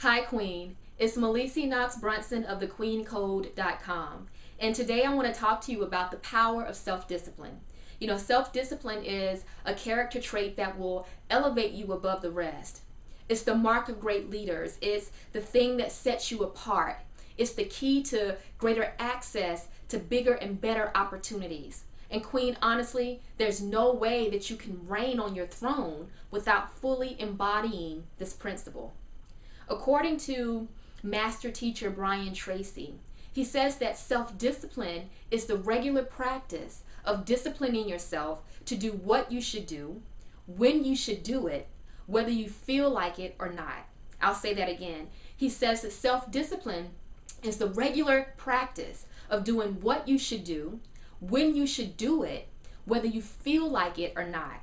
Hi, Queen. It's Melissa Knox Brunson of thequeencode.com. And today I want to talk to you about the power of self-discipline. You know, self-discipline is a character trait that will elevate you above the rest. It's the mark of great leaders. It's the thing that sets you apart. It's the key to greater access to bigger and better opportunities. And Queen, honestly, there's no way that you can reign on your throne without fully embodying this principle. According to master teacher Brian Tracy, he says that self-discipline is the regular practice of disciplining yourself to do what you should do, when you should do it, whether you feel like it or not. I'll say that again. He says that self-discipline is the regular practice of doing what you should do, when you should do it, whether you feel like it or not.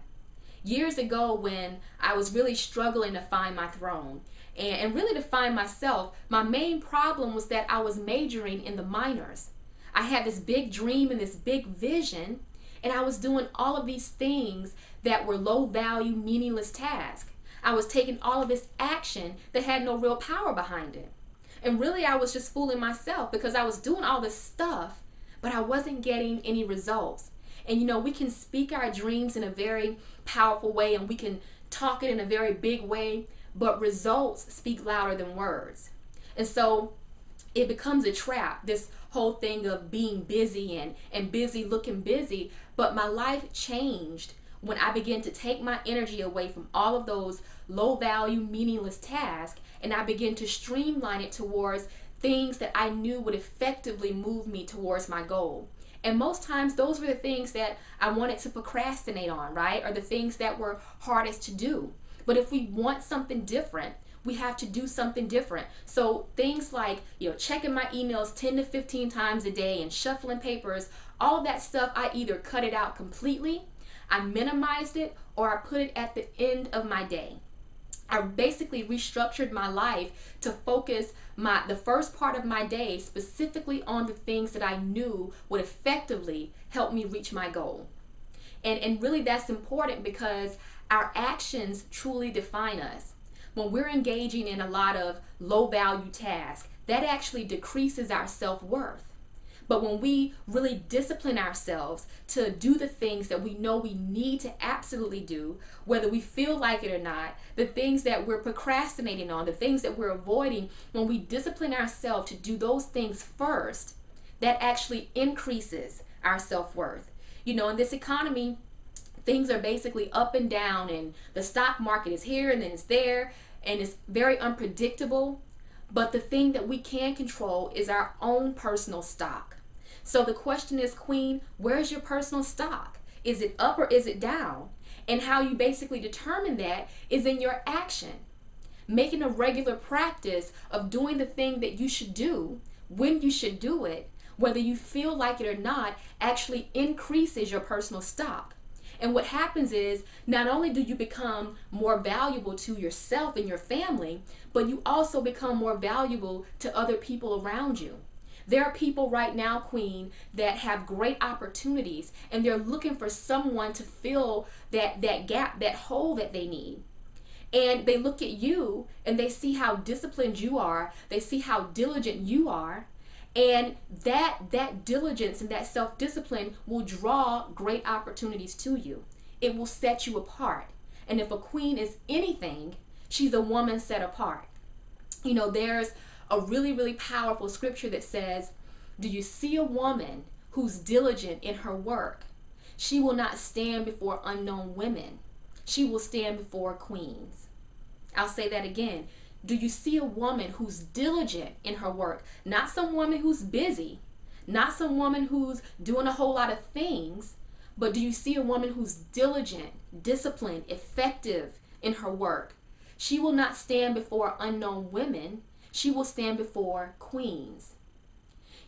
Years ago, when I was really struggling to find my throne and really to find myself, my main problem was that I was majoring in the minors. I had this big dream and this big vision, and I was doing all of these things that were low value, meaningless tasks. I was taking all of this action that had no real power behind it. And really, I was just fooling myself because I was doing all this stuff, but I wasn't getting any results. And you know, we can speak our dreams in a very powerful way and we can talk it in a very big way, but results speak louder than words. And so it becomes a trap, this whole thing of being busy and busy looking busy. But my life changed when I began to take my energy away from all of those low value, meaningless tasks, and I began to streamline it towards things that I knew would effectively move me towards my goal. And most times those were the things that I wanted to procrastinate on, right? Or the things that were hardest to do. But if we want something different, we have to do something different. So things like, checking my emails 10 to 15 times a day and shuffling papers, all of that stuff, I either cut it out completely, I minimized it, or I put it at the end of my day. I basically restructured my life to focus the first part of my day specifically on the things that I knew would effectively help me reach my goal. And really that's important because our actions truly define us. When we're engaging in a lot of low value tasks, that actually decreases our self-worth. But when we really discipline ourselves to do the things that we know we need to absolutely do, whether we feel like it or not, the things that we're procrastinating on, the things that we're avoiding, when we discipline ourselves to do those things first, that actually increases our self-worth. In this economy, things are basically up and down, and the stock market is here and then it's there, and it's very unpredictable. But the thing that we can control is our own personal stock. So the question is, Queen, where's your personal stock? Is it up or is it down? And how you basically determine that is in your action. Making a regular practice of doing the thing that you should do, when you should do it, whether you feel like it or not, actually increases your personal stock. And what happens is, not only do you become more valuable to yourself and your family, but you also become more valuable to other people around you. There are people right now, Queen, that have great opportunities and they're looking for someone to fill that gap, that hole that they need. And they look at you and they see how disciplined you are. They see how diligent you are. And that diligence and that self-discipline will draw great opportunities to you. It will set you apart. And if a queen is anything, she's a woman set apart. There's a really, really powerful scripture that says, do you see a woman who's diligent in her work? She will not stand before unknown women. She will stand before queens. I'll say that again. Do you see a woman who's diligent in her work? Not some woman who's busy, not some woman who's doing a whole lot of things, but do you see a woman who's diligent, disciplined, effective in her work? She will not stand before unknown women. She will stand before queens.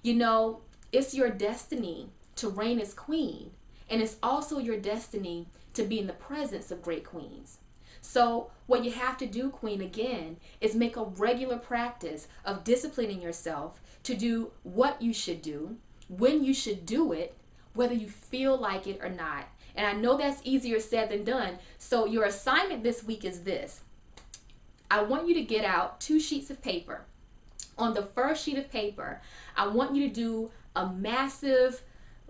It's your destiny to reign as queen, and it's also your destiny to be in the presence of great queens. So what you have to do, Queen, again, is make a regular practice of disciplining yourself to do what you should do, when you should do it, whether you feel like it or not. And I know that's easier said than done. So your assignment this week is this. I want you to get out 2 sheets of paper. On the first sheet of paper, I want you to do a massive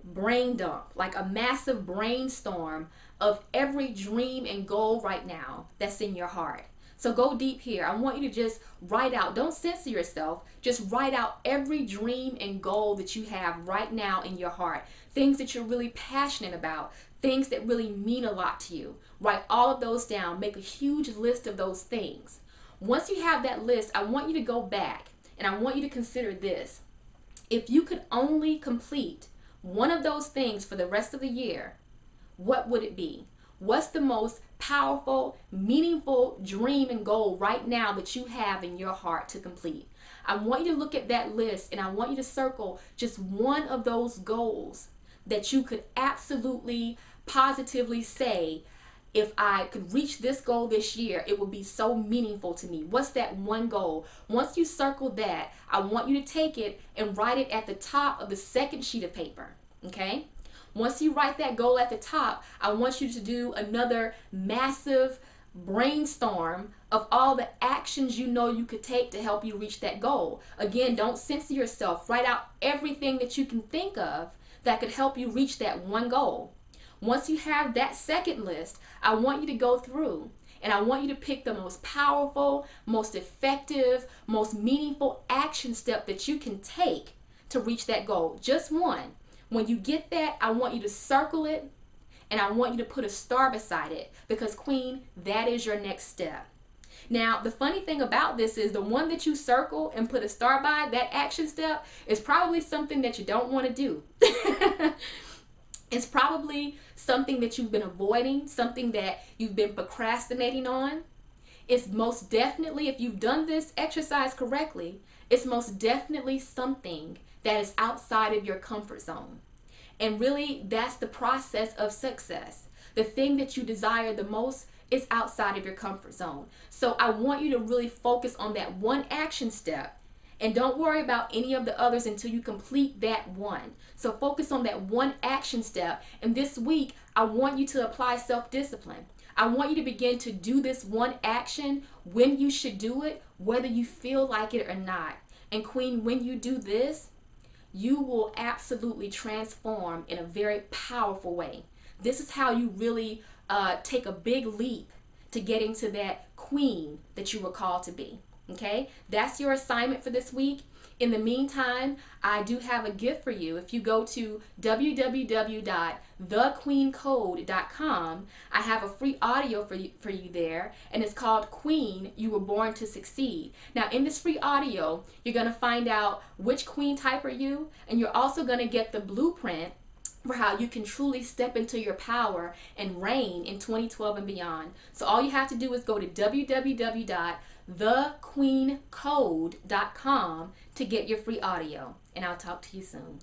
brain dump, like a massive brainstorm of every dream and goal right now that's in your heart. So go deep here. I want you to just write out, don't censor yourself, just write out every dream and goal that you have right now in your heart. Things that you're really passionate about, things that really mean a lot to you. Write all of those down. Make a huge list of those things. Once you have that list, I want you to go back and I want you to consider this. If you could only complete one of those things for the rest of the year, what would it be? What's the most powerful, meaningful dream and goal right now that you have in your heart to complete? I want you to look at that list and I want you to circle just one of those goals that you could absolutely, positively say, if I could reach this goal this year, it would be so meaningful to me. What's that one goal? Once you circle that, I want you to take it and write it at the top of the second sheet of paper, okay? Once you write that goal at the top, I want you to do another massive brainstorm of all the actions you know you could take to help you reach that goal. Again, don't censor yourself. Write out everything that you can think of that could help you reach that one goal. Once you have that second list, I want you to go through and I want you to pick the most powerful, most effective, most meaningful action step that you can take to reach that goal. Just one. When you get that, I want you to circle it and I want you to put a star beside it because, Queen, that is your next step. Now, the funny thing about this is the one that you circle and put a star by, that action step, is probably something that you don't want to do. It's probably something that you've been avoiding, something that you've been procrastinating on. It's most definitely, if you've done this exercise correctly, it's most definitely something that is outside of your comfort zone. And really, that's the process of success. The thing that you desire the most is outside of your comfort zone. So I want you to really focus on that one action step and don't worry about any of the others until you complete that one. So focus on that one action step. And this week, I want you to apply self-discipline. I want you to begin to do this one action when you should do it, whether you feel like it or not. And Queen, when you do this, you will absolutely transform in a very powerful way. This is how you really take a big leap to getting to that queen that you were called to be. Okay, that's your assignment for this week. In the meantime, I do have a gift for you. If you go to www.thequeencode.com, I have a free audio for you there, and it's called Queen, You Were Born to Succeed. Now, in this free audio, you're going to find out which queen type are you, and you're also going to get the blueprint for how you can truly step into your power and reign in 2012 and beyond. So all you have to do is go to www.thequeencode.com to get your free audio. And I'll talk to you soon.